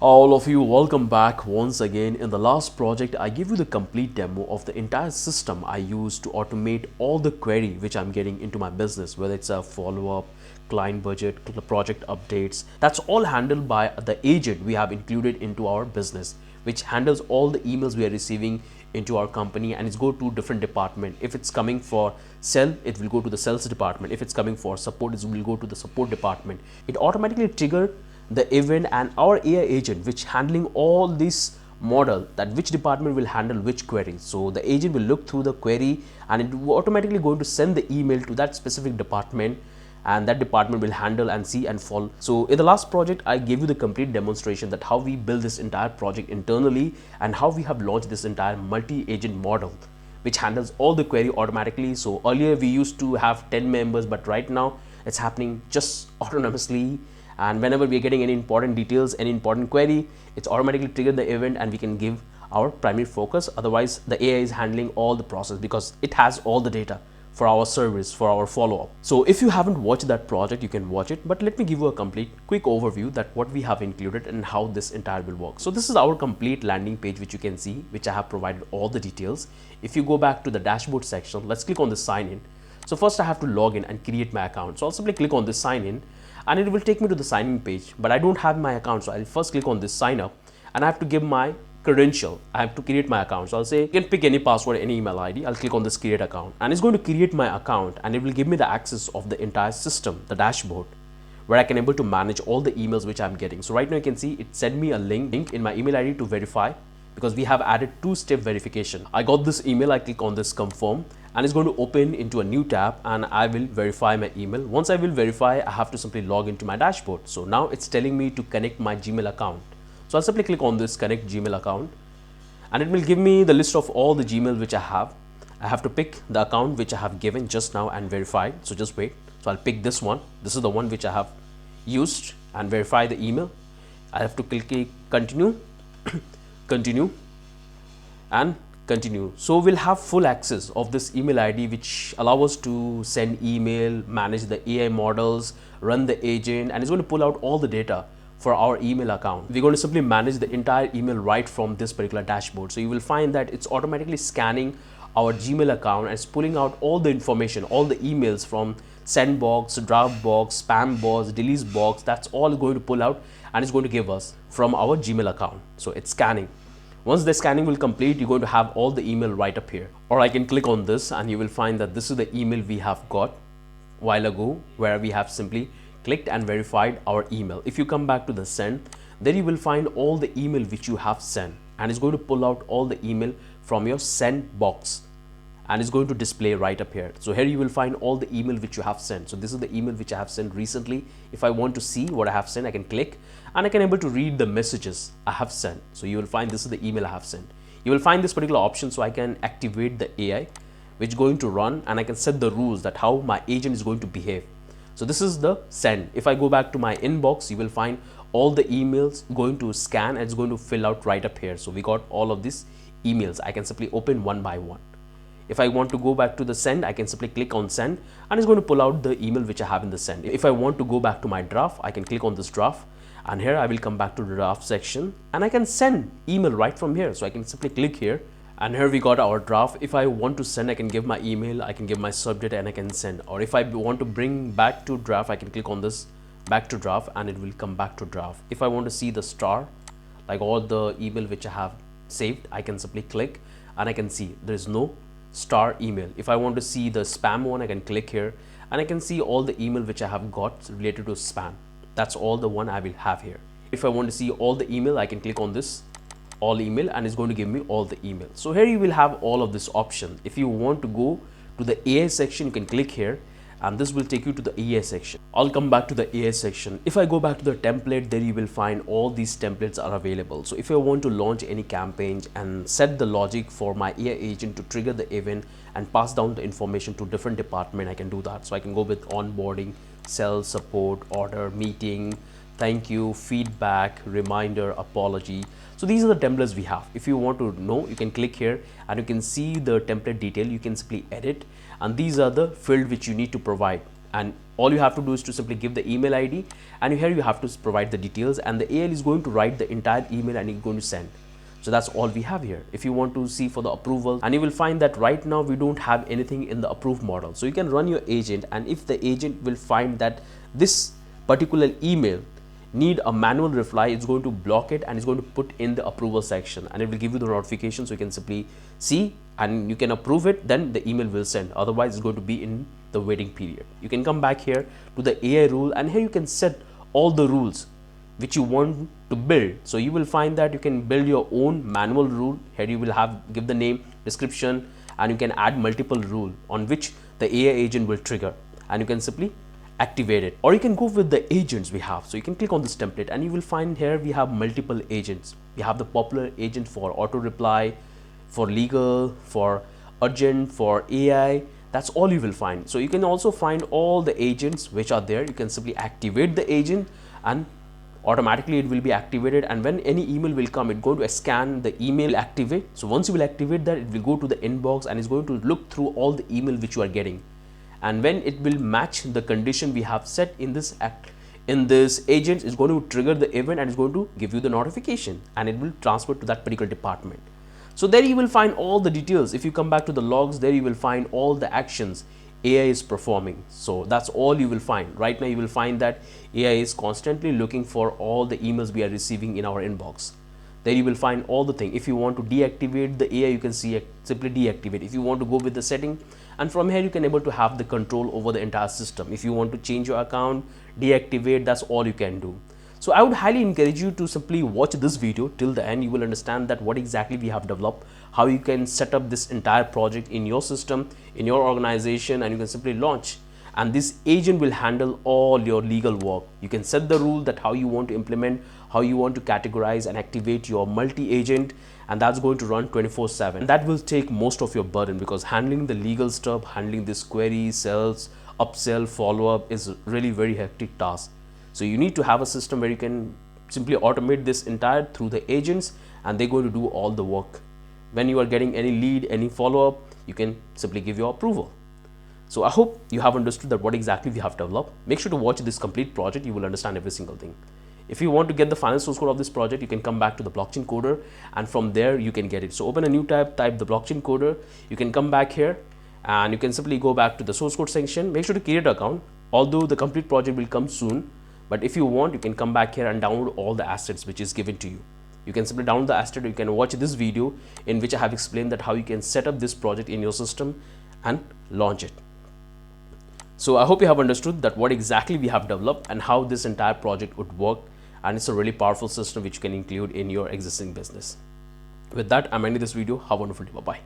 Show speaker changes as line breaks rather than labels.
All of you, welcome back once again. In the last project, I gave you the complete demo of the entire system I use to automate all the query which I'm getting into my business, whether it's a follow-up, client budget, project updates. That's all handled by the agent we have included into our business, which handles all the emails we are receiving into our company, and it's go to different department. If it's coming for sell, it will go to the sales department. If it's coming for support, it will go to the support department. It automatically trigger the event, and our AI agent which handling all this model that which department will handle which query. So the agent will look through the query and it will automatically going to send the email to that specific department, and that department will handle and see and follow. So in the last project, I gave you the complete demonstration that how we build this entire project internally and how we have launched this entire multi-agent model which handles all the query automatically. So earlier we used to have 10 members, but right now it's happening just autonomously, and whenever we are getting any important details, any important query, it's automatically triggered the event and we can give our primary focus. Otherwise the AI is handling all the process because it has all the data for our service, for our follow-up. So if you haven't watched that project, you can watch it, but let me give you a complete quick overview that what we have included and how this entire will work. So this is our complete landing page which you can see, which I have provided all the details. If you go back to the dashboard section, let's click on the sign in. So first I have to log in and create my account. So I'll simply click on this sign in and it will take me to the sign in page, but I don't have my account. So I'll first click on this sign up and I have to give my credential. I have to create my account. So I'll say you can pick any password, any email ID. I'll click on this create account and it's going to create my account and it will give me the access of the entire system, the dashboard, where I can able to manage all the emails which I'm getting. So right now you can see it sent me a link in my email ID to verify, because we have added two-step verification. I got this email, I click on this confirm and it's going to open into a new tab and I will verify my email. Once I will verify, I have to simply log into my dashboard. So now it's telling me to connect my Gmail account. So I'll simply click on this connect Gmail account and it will give me the list of all the Gmail which I have. I have to pick the account which I have given just now and verified. So just wait. So I'll pick this one. This is the one which I have used and verify the email. I have to click continue, continue and continue. So we'll have full access of this email ID which allow us to send email, manage the AI models, run the agent, and it's going to pull out all the data for our email account. We're going to simply manage the entire email right from this particular dashboard. So you will find that it's automatically scanning our Gmail account and it's pulling out all the information, all the emails from send box, draft box, spam box, delete box. That's all going to pull out and it's going to give us from our Gmail account. So it's scanning. Once the scanning will complete, you're going to have all the email right up here. Or I can click on this and you will find that this is the email we have got while ago, where we have simply clicked and verified our email. If you come back to the send, then you will find all the email which you have sent and it's going to pull out all the email from your send box and it's going to display right up here. So here you will find all the email which you have sent. So this is the email which I have sent recently. If I want to see what I have sent, I can click and I can able to read the messages I have sent. So you will find this is the email I have sent. You will find this particular option, so I can activate the AI which is going to run and I can set the rules that how my agent is going to behave. So this is the send. If I go back to my inbox, you will find all the emails going to scan and it's going to fill out right up here. So we got all of these emails. I can simply open one by one. If I want to go back to the send, I can simply click on send and it's going to pull out the email which I have in the send. If I want to go back to my draft, I can click on this draft and here I will come back to the draft section and I can send email right from here. So I can simply click here and here we got our draft. If I want to send, I can give my email, I can give my subject and I can send. Or if I want to bring back to draft, I can click on this back to draft and it will come back to draft. If I want to see the star, like all the email which I have saved, I can simply click and I can see there is no star email. If I want to see the spam one, I can click here and I can see all the email which I have got related to spam. That's all the one I will have here. If I want to see all the email, I can click on this all email and it's going to give me all the email. So here you will have all of this option. If you want to go to the AI section, you can click here and this will take you to the AI section. I'll come back to the AI section. If I go back to the template, there you will find all these templates are available. So if I want to launch any campaign and set the logic for my AI agent to trigger the event and pass down the information to different department, I can do that. So I can go with onboarding, sales, support, order, meeting, thank you, feedback, reminder, apology. So these are the templates we have. If you want to know, you can click here and you can see the template detail. You can simply edit and these are the field which you need to provide and all you have to do is to simply give the email ID, and here you have to provide the details, and the AI is going to write the entire email and it's going to send. So that's all we have here. If you want to see for the approval, and you will find that right now we don't have anything in the approved model. So you can run your agent, and if the agent will find that this particular email need a manual reply, it's going to block it and it's going to put in the approval section, and it will give you the notification, so you can simply see and you can approve it, then the email will send. Otherwise it's going to be in the waiting period. You can come back here to the AI rule, and here you can set all the rules which you want to build. So you will find that you can build your own manual rule. Here you will give the name, description, and you can add multiple rule on which the AI agent will trigger, and you can simply activate it. Or you can go with the agents we have. So you can click on this template, and you will find here we have multiple agents. We have the popular agent for auto reply, for legal, for urgent, for AI. That's all you will find. So you can also find all the agents which are there. You can simply activate the agent, and automatically it will be activated, and when any email will come, it's going to scan the email, activate. So once you will activate that, it will go to the inbox and it's going to look through all the email which you are getting, and when it will match the condition we have set in this agent, is going to trigger the event and it's going to give you the notification, and it will transfer to that particular department. So there you will find all the details. If you come back to the logs, there you will find all the actions AI is performing. So that's all you will find. Right now you will find that AI is constantly looking for all the emails we are receiving in our inbox. There you will find all the thing. If you want to deactivate the AI, you can see simply deactivate. If you want to go with the setting, and from here you can able to have the control over the entire system. If you want to change your account, deactivate, that's all you can do. So I would highly encourage you to simply watch this video till the end. You will understand that what exactly we have developed, how you can set up this entire project in your system, in your organization, and you can simply launch. And this agent will handle all your legal work. You can set the rule that how you want to implement, how you want to categorize and activate your multi-agent, and that's going to run 24/7. That will take most of your burden, because handling the legal stuff, handling this query, sales, upsell, follow-up is really very hectic task. So you need to have a system where you can simply automate this entire through the agents, and they're going to do all the work. When you are getting any lead, any follow-up, you can simply give your approval. So I hope you have understood that what exactly we have developed. Make sure to watch this complete project. You will understand every single thing. If you want to get the final source code of this project, you can come back to the blockchain coder, and from there you can get it. So open a new tab, type the blockchain coder. You can come back here and you can simply go back to the source code section. Make sure to create an account, although the complete project will come soon. But if you want, you can come back here and download all the assets which is given to you. You can simply download the asset. You can watch this video in which I have explained that how you can set up this project in your system and launch it. So I hope you have understood that what exactly we have developed and how this entire project would work, and it's a really powerful system which you can include in your existing business. With that, I'm ending this video. Have a wonderful day. Bye-bye.